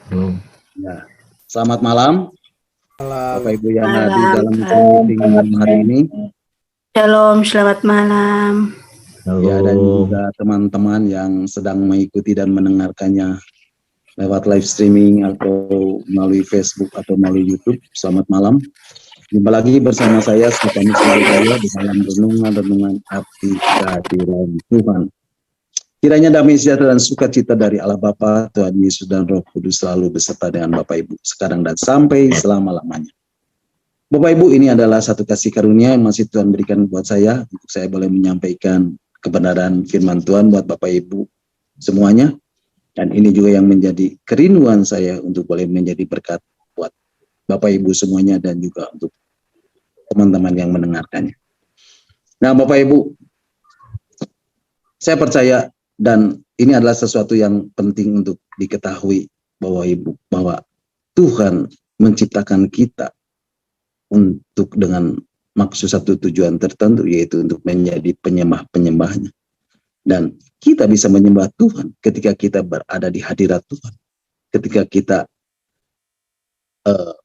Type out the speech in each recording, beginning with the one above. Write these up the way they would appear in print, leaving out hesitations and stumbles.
Ya. Selamat malam, Malam. Bapak Ibu yang hadir Malam, dalam Pak. meeting malam hari ini. Shalom, selamat malam. Ya, dan juga teman-teman yang sedang mengikuti dan mendengarkannya lewat live streaming atau melalui Facebook atau melalui YouTube. Selamat malam. Jumpa lagi bersama saya, Stefanus Wijaya, di dalam renungan-renungan arti kehadiran Tuhan. Kiranya damai sejahtera dan sukacita dari Allah Bapa, Tuhan Yesus dan Roh Kudus selalu beserta dengan Bapak Ibu sekarang dan sampai selama-lamanya. Bapak Ibu, ini adalah satu kasih karunia yang masih Tuhan berikan buat saya, untuk saya boleh menyampaikan kebenaran firman Tuhan buat Bapak Ibu semuanya. Dan ini juga yang menjadi kerinduan saya untuk boleh menjadi berkat buat Bapak Ibu semuanya dan juga untuk teman-teman yang mendengarkannya. Nah, Bapak Ibu, saya percaya dan ini adalah sesuatu yang penting untuk diketahui bahwa Tuhan menciptakan kita untuk dengan maksud satu tujuan tertentu, yaitu untuk menjadi penyembah-penyembahnya. Dan kita bisa menyembah Tuhan ketika kita berada di hadirat Tuhan, ketika kita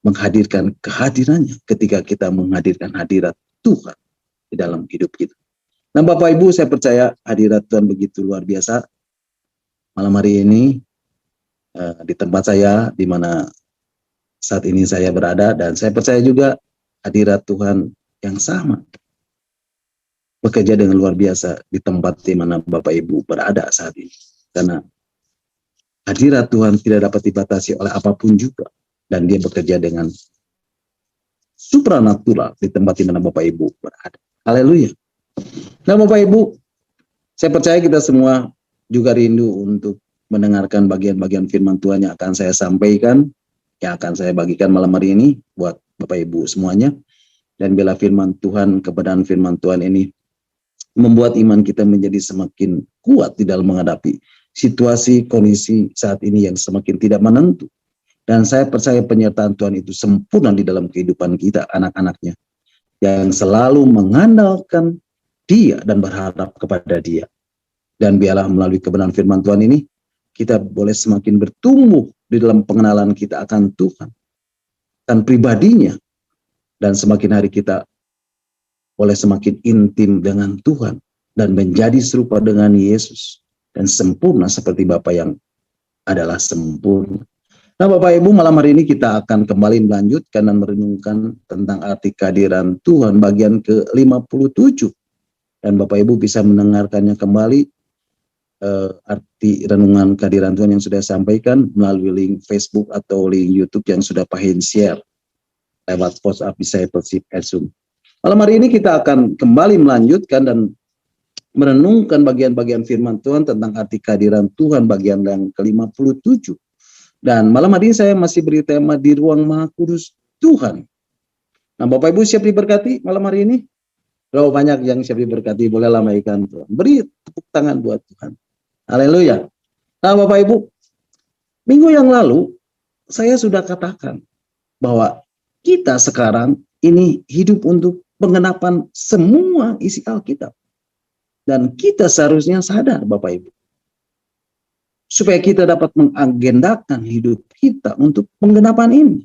menghadirkan kehadirannya, ketika kita menghadirkan hadirat Tuhan di dalam hidup kita. Nah, Bapak Ibu, saya percaya hadirat Tuhan begitu luar biasa malam hari ini di tempat saya, di mana saat ini saya berada, dan saya percaya juga hadirat Tuhan yang sama bekerja dengan luar biasa di tempat di mana Bapak Ibu berada saat ini. Karena hadirat Tuhan tidak dapat dibatasi oleh apapun juga, dan dia bekerja dengan supranatural di tempat di mana Bapak Ibu berada. Haleluya. Nah, Bapak Ibu, saya percaya kita semua juga rindu untuk mendengarkan bagian-bagian firman Tuhan yang akan saya sampaikan, yang akan saya bagikan malam hari ini buat Bapak Ibu semuanya. Dan bila firman Tuhan, kebenaran firman Tuhan ini membuat iman kita menjadi semakin kuat di dalam menghadapi situasi kondisi saat ini yang semakin tidak menentu. Dan saya percaya penyertaan Tuhan itu sempurna di dalam kehidupan kita, anak-anaknya, yang selalu mengandalkan Dia dan berharap kepada Dia. Dan biarlah melalui kebenaran firman Tuhan ini, kita boleh semakin bertumbuh di dalam pengenalan kita akan Tuhan dan pribadinya. Dan semakin hari kita boleh semakin intim dengan Tuhan dan menjadi serupa dengan Yesus dan sempurna seperti Bapa yang adalah sempurna. Nah, Bapak Ibu, malam hari ini kita akan kembali melanjutkan dan merenungkan tentang arti kehadiran Tuhan bagian ke-57. Dan Bapak Ibu bisa mendengarkannya kembali, arti renungan kehadiran Tuhan yang sudah sampaikan melalui link Facebook atau link YouTube yang sudah Pak Hin share lewat post up discipleship at Zoom. Malam hari ini kita akan kembali melanjutkan dan merenungkan bagian-bagian firman Tuhan tentang arti kehadiran Tuhan bagian yang ke-57. Dan malam hari ini saya masih beri tema di ruang Maha Kudus Tuhan. Nah, Bapak Ibu siap diberkati malam hari ini? Berapa banyak yang siap diberkati? Boleh lambaikan Tuhan. Beri tepuk tangan buat Tuhan. Haleluya. Nah, Bapak Ibu, minggu yang lalu saya sudah katakan bahwa kita sekarang ini hidup untuk pengenapan semua isi Alkitab. Dan kita seharusnya sadar, Bapak Ibu, supaya kita dapat mengagendakan hidup kita untuk penggenapan ini.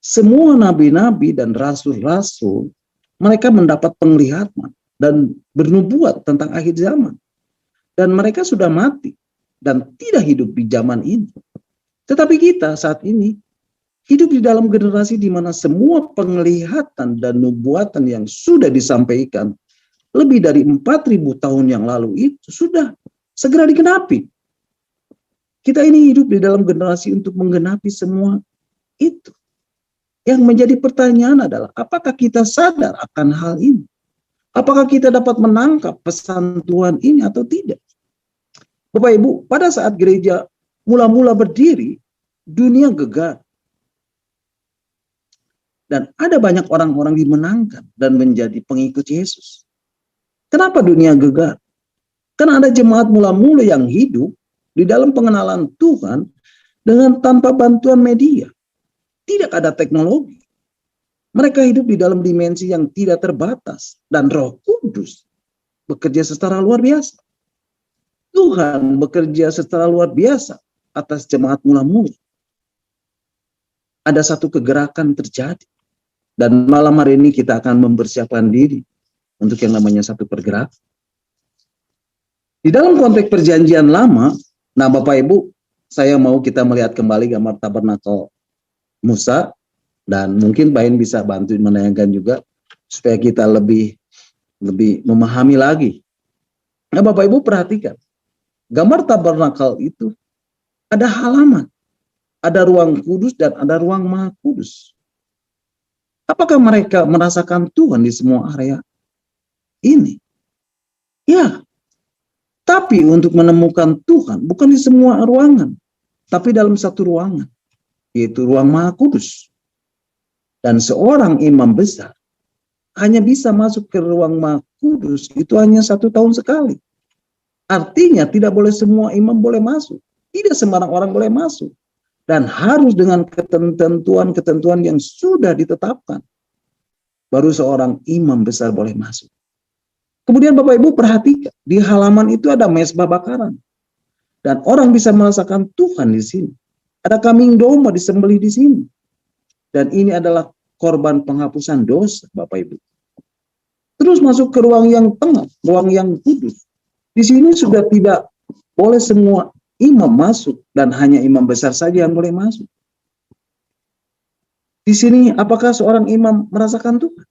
Semua nabi-nabi dan rasul-rasul, mereka mendapat penglihatan dan bernubuat tentang akhir zaman. Dan mereka sudah mati dan tidak hidup di zaman ini. Tetapi kita saat ini hidup di dalam generasi di mana semua penglihatan dan nubuatan yang sudah disampaikan lebih dari 4.000 tahun yang lalu itu sudah segera digenapi. Kita ini hidup di dalam generasi untuk menggenapi semua itu. Yang menjadi pertanyaan adalah, apakah kita sadar akan hal ini? Apakah kita dapat menangkap pesan Tuhan ini atau tidak? Bapak Ibu, pada saat gereja mula-mula berdiri, dunia gegar. Dan ada banyak orang-orang dimenangkan dan menjadi pengikut Yesus. Kenapa dunia gegar? Karena ada jemaat mula-mula yang hidup di dalam pengenalan Tuhan dengan tanpa bantuan media. Tidak ada teknologi. Mereka hidup di dalam dimensi yang tidak terbatas. Dan Roh Kudus bekerja secara luar biasa. Tuhan bekerja secara luar biasa atas jemaat mula-mula. ada satu kegerakan terjadi. Dan malam hari ini kita akan mempersiapkan diri untuk yang namanya satu pergerakan. Di dalam konteks perjanjian lama, nah Bapak Ibu, saya mau kita melihat kembali gambar tabernakel Musa, dan mungkin Pak In bisa bantu menayangkan juga supaya kita lebih memahami lagi. Nah Bapak Ibu perhatikan, gambar tabernakel itu ada halaman, ada ruang kudus dan ada ruang maha kudus. Apakah mereka merasakan Tuhan di semua area ini? Ya, tapi untuk menemukan Tuhan bukan di semua ruangan, tapi dalam satu ruangan, yaitu ruang maha kudus. Dan seorang imam besar hanya bisa masuk ke ruang maha kudus itu hanya 1 tahun sekali. Artinya tidak boleh semua imam boleh masuk. Tidak sembarang orang boleh masuk. Dan harus dengan ketentuan-ketentuan yang sudah ditetapkan. Baru seorang imam besar boleh masuk. Kemudian Bapak Ibu perhatikan, di halaman itu ada mezbah bakaran. Dan orang bisa merasakan Tuhan di sini. Ada kambing domba disembelih di sini. Dan ini adalah korban penghapusan dosa, Bapak Ibu. Terus masuk ke ruang yang tengah, ruang yang kudus. Di sini sudah tidak boleh semua imam masuk dan hanya imam besar saja yang boleh masuk. Di sini apakah seorang imam merasakan Tuhan?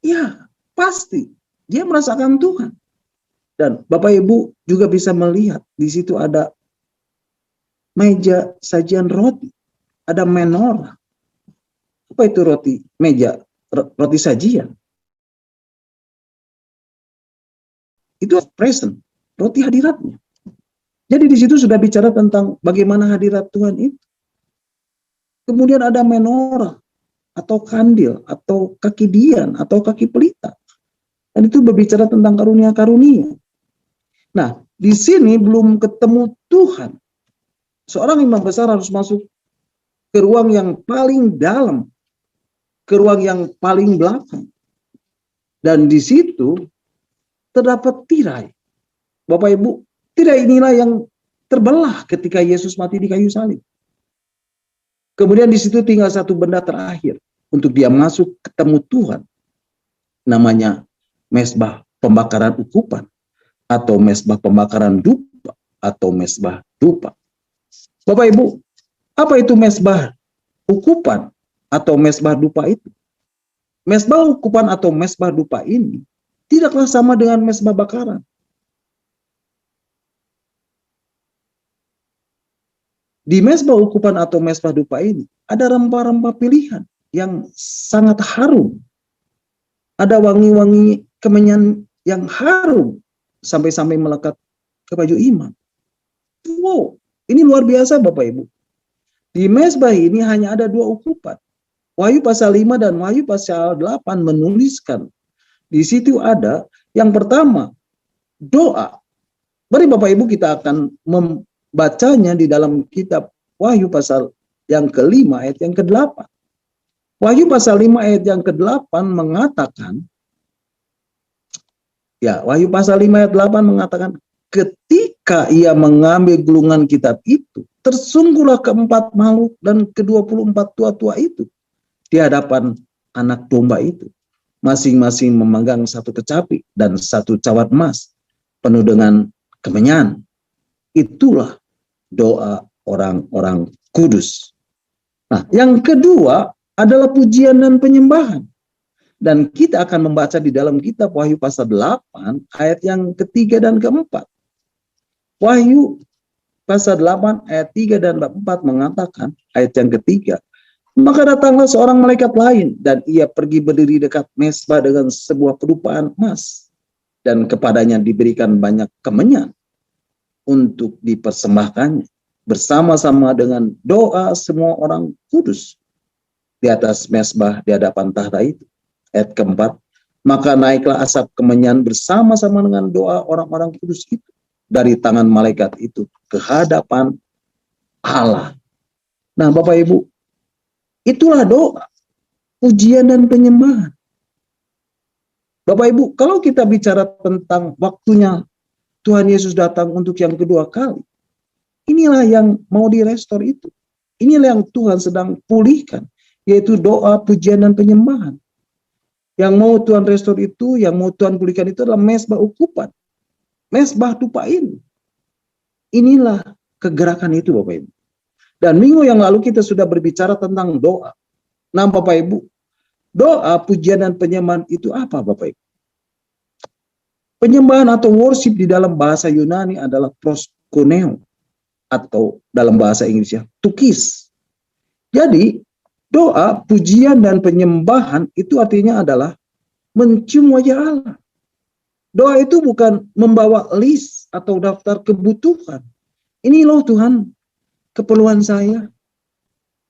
Ya, pasti dia merasakan Tuhan. Dan Bapak Ibu juga bisa melihat di situ ada meja sajian roti, ada menorah. Apa itu roti? Meja roti sajian. Itu present, roti hadiratnya. Jadi di situ sudah bicara tentang bagaimana hadirat Tuhan itu. Kemudian ada menorah atau kandil atau kaki dian atau kaki pelita. Dan itu berbicara tentang karunia-karunia. Nah, di sini belum ketemu Tuhan. Seorang imam besar harus masuk ke ruang yang paling dalam, ke ruang yang paling belakang. Dan di situ terdapat tirai. Bapak Ibu, tirai inilah yang terbelah ketika Yesus mati di kayu salib. Kemudian di situ tinggal satu benda terakhir untuk dia masuk ketemu Tuhan. Namanya mezbah pembakaran ukupan atau mezbah pembakaran dupa atau mezbah dupa. Bapak Ibu, apa itu mezbah ukupan atau mezbah dupa itu? Mezbah ukupan atau mezbah dupa ini tidaklah sama dengan mezbah bakaran. Di mezbah ukupan atau mezbah dupa ini ada rempah-rempah pilihan yang sangat harum. Ada wangi-wangi kemenyan yang harum sampai-sampai melekat ke baju imam. Wow, ini luar biasa Bapak Ibu. Di mezbah ini hanya ada 2 ukupan. Wahyu pasal 5 dan Wahyu pasal 8 menuliskan. Di situ ada yang pertama, doa. Mari Bapak Ibu kita akan membacanya di dalam kitab Wahyu pasal yang ke-5 ayat yang ke-8. Wahyu pasal 5 ayat yang ke-8 mengatakan, ya Wahyu pasal 5 ayat 8 mengatakan, ketika ia mengambil gulungan kitab itu, tersungguhlah keempat makhluk dan ke-24 tua-tua itu di hadapan anak domba itu. Masing-masing memegang satu kecapi dan satu cawat emas penuh dengan kemenyan. Itulah doa orang-orang kudus. Nah, yang kedua adalah pujian dan penyembahan. Dan kita akan membaca di dalam kitab Wahyu pasal 8 ayat yang ke-3 dan ke-4. Wahyu pasal 8 ayat 3 dan 4 mengatakan, ayat yang ke-3, maka datanglah seorang malaikat lain dan ia pergi berdiri dekat mezbah dengan sebuah pedupaan emas, dan kepadanya diberikan banyak kemenyan untuk dipersembahkannya bersama-sama dengan doa semua orang kudus di atas mezbah di hadapan tahta itu. Ayat ke-4, maka naiklah asap kemenyan bersama-sama dengan doa orang-orang kudus itu dari tangan malaikat itu ke hadapan Allah. Nah Bapak Ibu, itulah doa, pujian dan penyembahan. Bapak Ibu, kalau kita bicara tentang waktunya Tuhan Yesus datang untuk yang kedua kali, inilah yang mau direstore itu. Inilah yang Tuhan sedang pulihkan. yaitu doa, pujian, dan penyembahan. Yang mau Tuhan restore itu, yang mau Tuhan pulihkan itu adalah mesbah ukupan, mesbah dupa ini. Inilah kegerakan itu, Bapak Ibu. Dan minggu yang lalu kita sudah berbicara tentang doa. Nah, Bapak Ibu, doa, pujian, dan penyembahan itu apa, Bapak Ibu? Penyembahan atau worship di dalam bahasa Yunani adalah proskuneo, atau dalam bahasa Inggrisnya tukis. Jadi, doa, pujian, dan penyembahan itu artinya adalah mencium wajah Allah. Doa itu bukan membawa list atau daftar kebutuhan. Ini loh Tuhan, keperluan saya.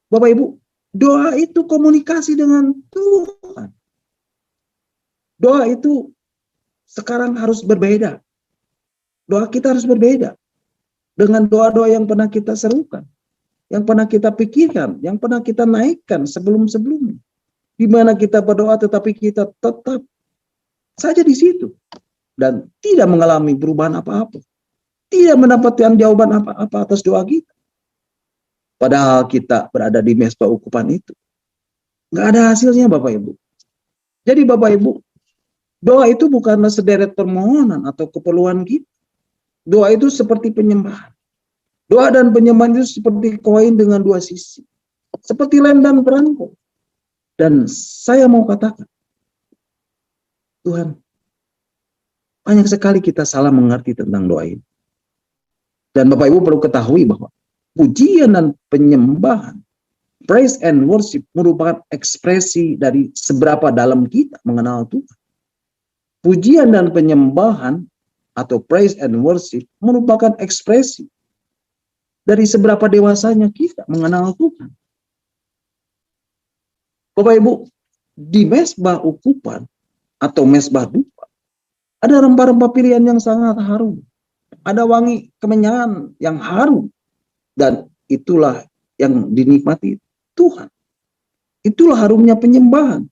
Bapak Ibu, doa itu komunikasi dengan Tuhan. Doa itu sekarang harus berbeda. Doa kita harus berbeda dengan doa-doa yang pernah kita serukan, yang pernah kita pikirkan, yang pernah kita naikkan sebelum-sebelumnya. Di mana kita berdoa tetapi kita tetap saja di situ dan tidak mengalami perubahan apa-apa. Tidak mendapatkan jawaban apa-apa atas doa kita. Padahal kita berada di mesbah ukupan itu. Nggak ada hasilnya, Bapak Ibu. Jadi Bapak Ibu, doa itu bukanlah sederet permohonan atau keperluan kita. Doa itu seperti penyembahan. Doa dan penyembahan itu seperti koin dengan dua sisi. Seperti lem dan perangko. Dan saya mau katakan, Tuhan, banyak sekali kita salah mengerti tentang doa ini. Dan Bapak Ibu perlu ketahui bahwa pujian dan penyembahan, praise and worship, merupakan ekspresi dari seberapa dalam kita mengenal Tuhan. Pujian dan penyembahan atau praise and worship merupakan ekspresi dari seberapa dewasanya kita mengenal Tuhan. Bapak Ibu, di mesbah ukupan atau mesbah dupa, ada rempah-rempah pilihan yang sangat harum. Ada wangi kemenyan yang harum. Dan itulah yang dinikmati Tuhan. Itulah harumnya penyembahan.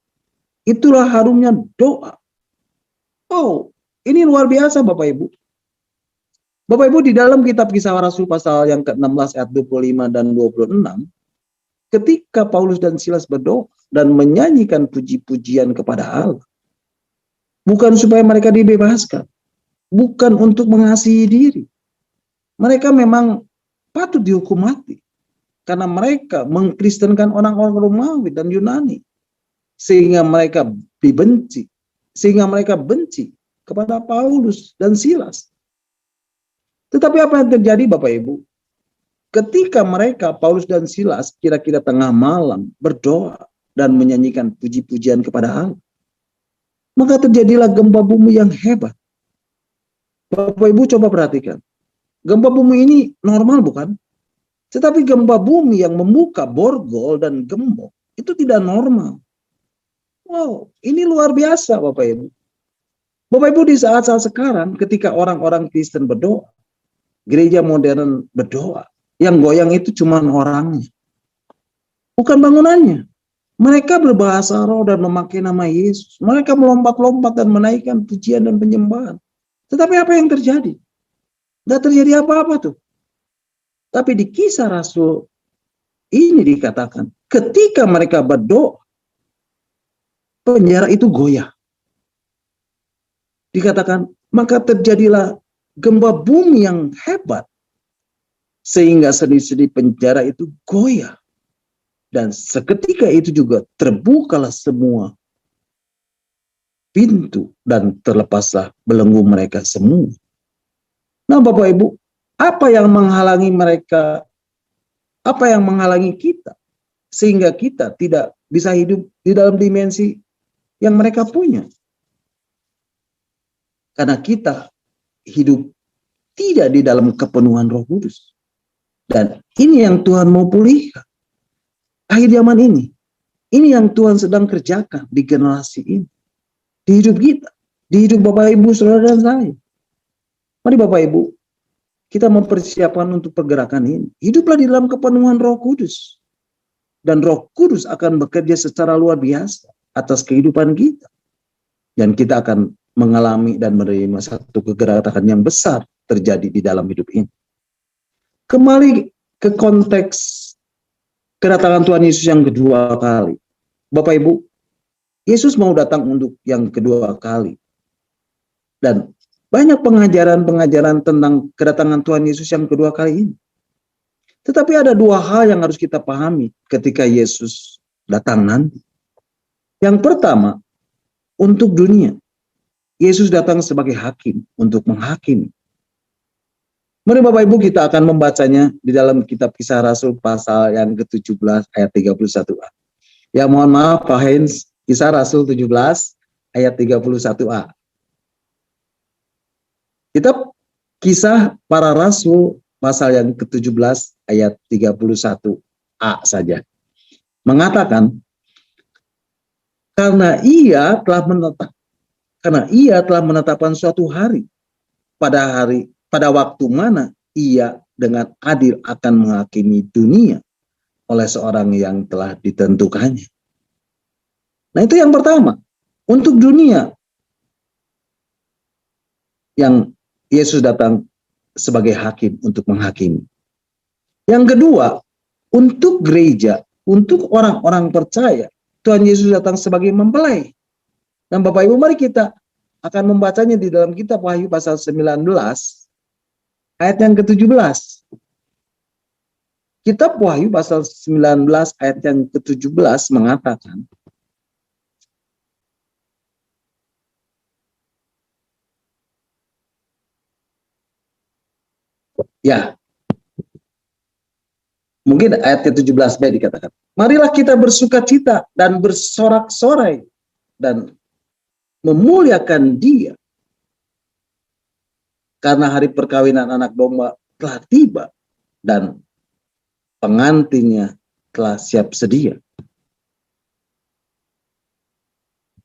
Itulah harumnya doa. Oh, ini luar biasa Bapak Ibu. Bapak Ibu, di dalam kitab Kisah Rasul pasal yang ke-16 ayat 25 dan 26, ketika Paulus dan Silas berdoa dan menyanyikan puji-pujian kepada Allah, bukan supaya mereka dibebaskan, bukan untuk mengasihi diri. Mereka memang patut dihukum mati karena mereka mengkristenkan orang-orang Romawi dan Yunani, sehingga mereka dibenci, sehingga mereka benci kepada Paulus dan Silas. Tetapi apa yang terjadi Bapak Ibu? Ketika mereka, Paulus dan Silas, kira-kira tengah malam berdoa dan menyanyikan puji-pujian kepada Allah, maka terjadilah gempa bumi yang hebat. Bapak Ibu coba perhatikan. Gempa bumi ini normal bukan? Tetapi gempa bumi yang membuka borgol dan gembok itu tidak normal. Wow, ini luar biasa Bapak Ibu. Bapak Ibu, di saat-saat sekarang ketika orang-orang Kristen berdoa, gereja modern berdoa, yang goyang itu cuma orangnya, bukan bangunannya. Mereka berbahasa roh dan memakai nama Yesus. Mereka melompat-lompat dan menaikkan pujian dan penyembahan. Tetapi apa yang terjadi? Tidak terjadi apa-apa tuh. Tapi di Kisah Rasul ini dikatakan, ketika mereka berdoa, penjara itu goyah. Dikatakan, maka terjadilah gempa bumi yang hebat, sehingga sendi-sendi penjara itu goyah. Dan seketika itu juga terbukalah semua pintu dan terlepaslah belenggu mereka semua. Nah Bapak Ibu, apa yang menghalangi mereka? Apa yang menghalangi kita? Sehingga kita tidak bisa hidup di dalam dimensi yang mereka punya. Karena kita hidup tidak di dalam kepenuhan Roh Kudus. Dan ini yang Tuhan mau pulihkan. Akhir zaman ini yang Tuhan sedang kerjakan di generasi ini. Di hidup kita. Di hidup Bapak Ibu, Saudara dan saya. Mari Bapak Ibu, kita mempersiapkan untuk pergerakan ini. Hiduplah di dalam kepenuhan Roh Kudus. Dan Roh Kudus akan bekerja secara luar biasa atas kehidupan kita. Dan kita akan mengalami dan menerima satu kegerakan yang besar terjadi di dalam hidup ini. Kembali ke konteks kedatangan Tuhan Yesus yang kedua kali. Bapak Ibu, Yesus mau datang untuk yang kedua kali. Dan banyak pengajaran-pengajaran tentang kedatangan Tuhan Yesus yang kedua kali ini. Tetapi ada dua hal yang harus kita pahami ketika Yesus datang nanti. Yang pertama, untuk dunia. Yesus datang sebagai hakim untuk menghakimi. Mari Bapak Ibu kita akan membacanya di dalam kitab Kisah Rasul pasal yang ke-17 ayat 31a. Ya mohon maaf Pak Hens, Kisah Rasul 17 ayat 31a. Kitab Kisah Para Rasul pasal yang ke-17 ayat 31a saja. Mengatakan, karena ia telah menetapkan suatu hari, pada waktu mana ia dengan adil akan menghakimi dunia oleh seorang yang telah ditentukannya. Nah itu yang pertama, untuk dunia yang Yesus datang sebagai hakim untuk menghakimi. Yang kedua, untuk gereja, untuk orang-orang percaya, Tuhan Yesus datang sebagai mempelai. Dan Bapak Ibu mari kita akan membacanya di dalam kitab Wahyu pasal 19 ayat yang ke-17. Kitab Wahyu pasal 19 ayat yang ke-17 mengatakan, ya, mungkin ayat ke-17b dikatakan, marilah kita bersuka cita dan bersorak-sorai dan memuliakan Dia, karena hari perkawinan anak domba telah tiba dan pengantinnya telah siap sedia.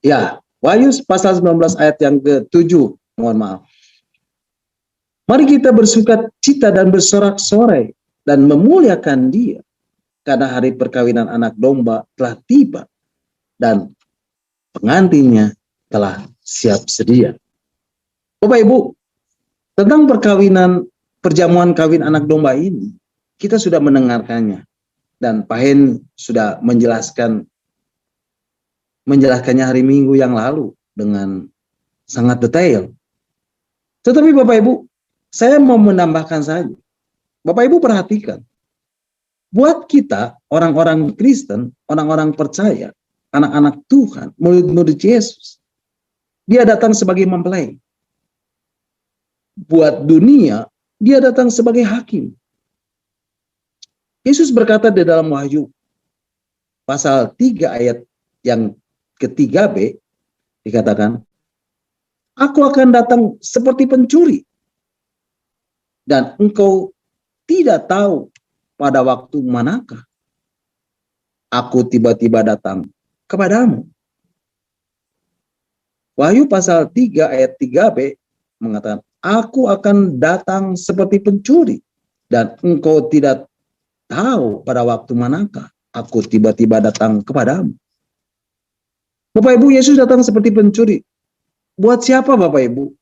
Ya, Wahyu pasal 19 ayat yang ke-7, mohon maaf. Mari kita bersuka cita dan bersorak-sorai dan memuliakan Dia, karena hari perkawinan anak domba telah tiba dan pengantinnya telah siap sedia. Bapak Ibu, tentang perjamuan kawin anak domba ini, kita sudah mendengarkannya. Dan Pak Hen sudah menjelaskannya hari Minggu yang lalu dengan sangat detail. Tetapi Bapak Ibu, saya mau menambahkan saja. Bapak Ibu perhatikan, buat kita orang-orang Kristen, orang-orang percaya, anak-anak Tuhan, murid-murid Yesus, Dia datang sebagai mempelai. Buat dunia, Dia datang sebagai hakim. Yesus berkata di dalam Wahyu pasal 3 ayat yang ke-3b dikatakan, aku akan datang seperti pencuri dan engkau tidak tahu pada waktu manakah aku tiba-tiba datang kepadamu. Wahyu pasal 3 ayat 3b mengatakan, aku akan datang seperti pencuri dan engkau tidak tahu pada waktu manakah aku tiba-tiba datang kepadamu. Bapak Ibu, Yesus datang seperti pencuri. Buat siapa Bapak Ibu?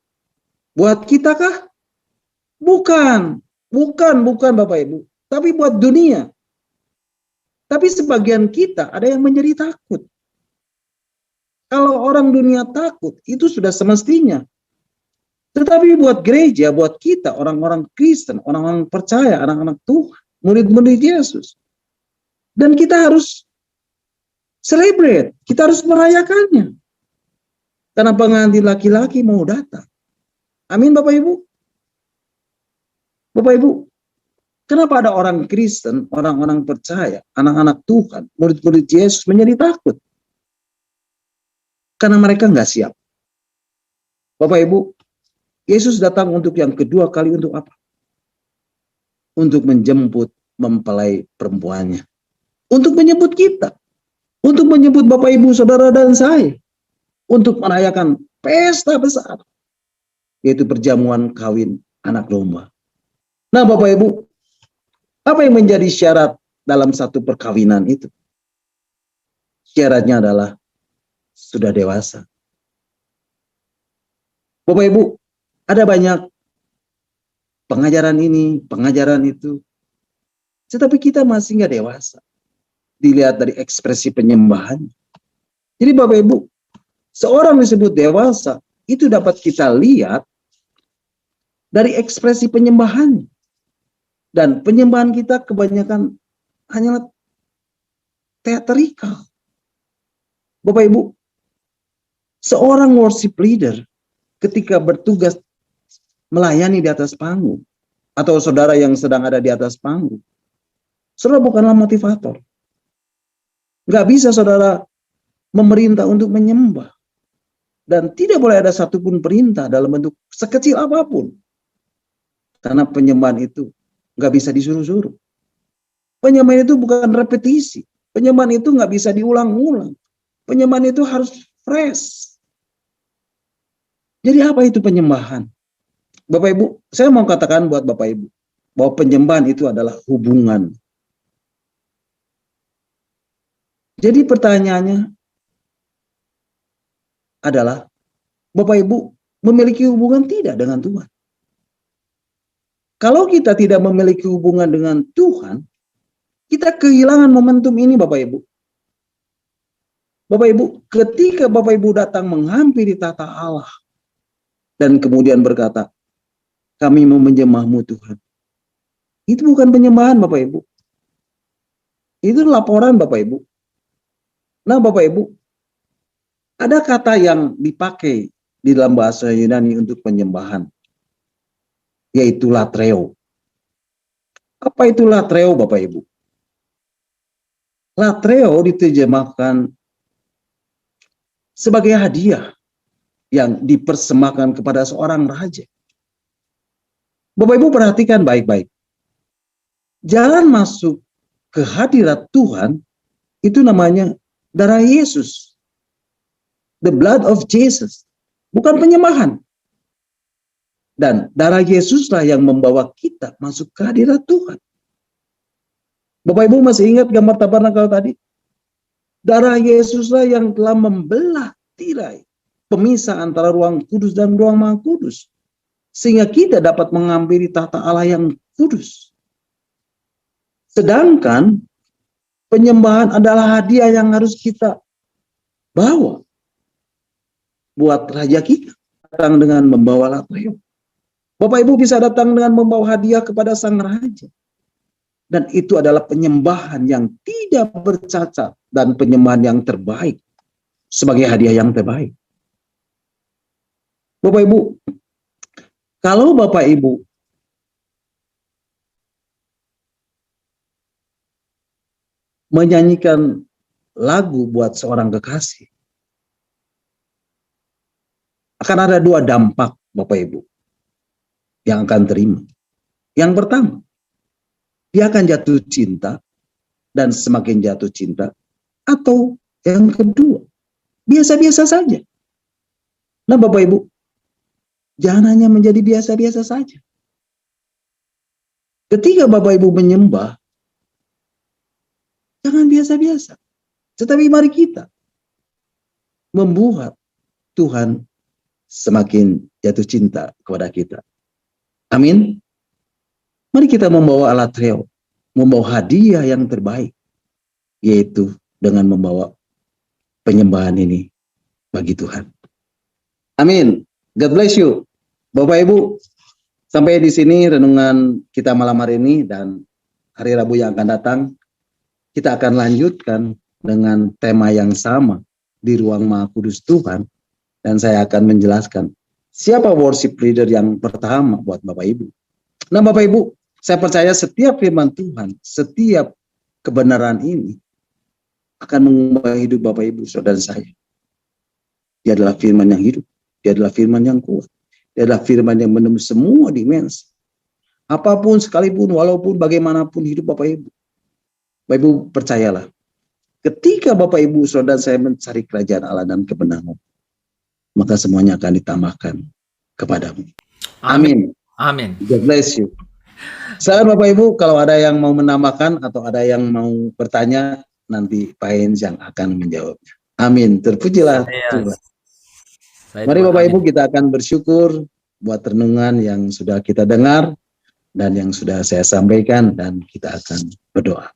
Buat kita kah? Bukan Bapak Ibu. Tapi buat dunia. Tapi sebagian kita ada yang menjadi takut. Kalau orang dunia takut, itu sudah semestinya. Tetapi buat gereja, buat kita, orang-orang Kristen, orang-orang percaya, anak-anak Tuhan, murid-murid Yesus. Dan kita harus celebrate, kita harus merayakannya. Karena pengantin laki-laki mau datang. Amin Bapak Ibu. Bapak Ibu, kenapa ada orang Kristen, orang-orang percaya, anak-anak Tuhan, murid-murid Yesus menjadi takut? Karena mereka nggak siap. Bapak Ibu, Yesus datang untuk yang kedua kali untuk apa? Untuk menjemput mempelai perempuannya. Untuk menyebut kita. Untuk menyebut Bapak Ibu, Saudara dan saya. Untuk merayakan pesta besar. Yaitu perjamuan kawin anak domba. Nah Bapak Ibu, apa yang menjadi syarat dalam satu perkawinan itu? Syaratnya adalah sudah dewasa. Bapak Ibu, ada banyak pengajaran ini, pengajaran itu. Tetapi kita masih nggak dewasa. dilihat dari ekspresi penyembahan. Jadi Bapak Ibu, seorang disebut dewasa itu dapat kita lihat dari ekspresi penyembahan. Dan penyembahan kita kebanyakan hanyalah teatrikal. Bapak Ibu, seorang worship leader ketika bertugas melayani di atas panggung, atau saudara yang sedang ada di atas panggung, saudara bukanlah motivator. Nggak bisa saudara memerintah untuk menyembah. Dan tidak boleh ada satupun perintah dalam bentuk sekecil apapun. Karena penyembahan itu nggak bisa disuruh-suruh. Penyembahan itu bukan repetisi. Penyembahan itu nggak bisa diulang-ulang. Penyembahan itu harus fresh. Jadi apa itu penyembahan? Bapak Ibu, saya mau katakan buat Bapak Ibu, bahwa penyembahan itu adalah hubungan. Jadi pertanyaannya adalah, Bapak Ibu memiliki hubungan tidak dengan Tuhan? Kalau kita tidak memiliki hubungan dengan Tuhan, kita kehilangan momentum ini Bapak Ibu. Bapak Ibu, ketika Bapak Ibu datang menghampiri tata Allah, dan kemudian berkata, kami mau menyembah-Mu Tuhan. Itu bukan penyembahan Bapak Ibu. Itu laporan Bapak Ibu. Nah Bapak Ibu, ada kata yang dipakai di dalam bahasa Yunani untuk penyembahan, yaitu latreo. Apa itu latreo Bapak Ibu? Latreo diterjemahkan sebagai hadiah yang dipersembahkan kepada seorang raja. Bapak Ibu perhatikan baik-baik. Jalan masuk ke hadirat Tuhan itu namanya darah Yesus. The blood of Jesus. Bukan penyembahan. Dan darah Yesuslah yang membawa kita masuk ke hadirat Tuhan. Bapak Ibu masih ingat gambar tabernakel tadi? Darah Yesuslah yang telah membelah tirai pemisah antara ruang kudus dan ruang maha kudus. Sehingga kita dapat menghampiri tahta Allah yang kudus. Sedangkan penyembahan adalah hadiah yang harus kita bawa buat raja kita. Datang dengan membawa latreo. Bapak Ibu bisa datang dengan membawa hadiah kepada sang raja. Dan itu adalah penyembahan yang tidak bercacat dan penyembahan yang terbaik sebagai hadiah yang terbaik. Bapak Ibu, kalau Bapak Ibu menyanyikan lagu buat seorang kekasih, akan ada dua dampak Bapak Ibu yang akan terima. Yang pertama, dia akan jatuh cinta dan semakin jatuh cinta. Atau yang kedua, biasa-biasa saja. Nah Bapak Ibu, jangan hanya menjadi biasa-biasa saja. Ketika Bapak Ibu menyembah, jangan biasa-biasa. Tetapi mari kita membuat Tuhan semakin jatuh cinta kepada kita. Amin. Mari kita membawa latreo, membawa hadiah yang terbaik, yaitu dengan membawa penyembahan ini bagi Tuhan. Amin. God bless you. Bapak Ibu, sampai di sini renungan kita malam hari ini, dan hari Rabu yang akan datang kita akan lanjutkan dengan tema yang sama di ruang Maha Kudus Tuhan, dan saya akan menjelaskan siapa worship leader yang pertama buat Bapak Ibu. Nah Bapak Ibu, saya percaya setiap firman Tuhan, setiap kebenaran ini akan mengubah hidup Bapak Ibu, saudara saya. Dia adalah firman yang hidup. Dia adalah firman yang kuat. Dia adalah firman yang menembus semua dimensi. Apapun, sekalipun, walaupun, bagaimanapun hidup Bapak Ibu. Bapak Ibu percayalah. Ketika Bapak Ibu, saudara saya mencari kerajaan Allah dan kebenaran, maka semuanya akan ditambahkan kepadamu. Amin. Amin. God bless you. Salam Bapak Ibu, kalau ada yang mau menambahkan atau ada yang mau bertanya, nanti Pak Hens yang akan menjawabnya. Amin. Terpujilah Tuhan. Mari Bapak Ibu, kita akan bersyukur buat renungan yang sudah kita dengar dan yang sudah saya sampaikan, dan kita akan berdoa.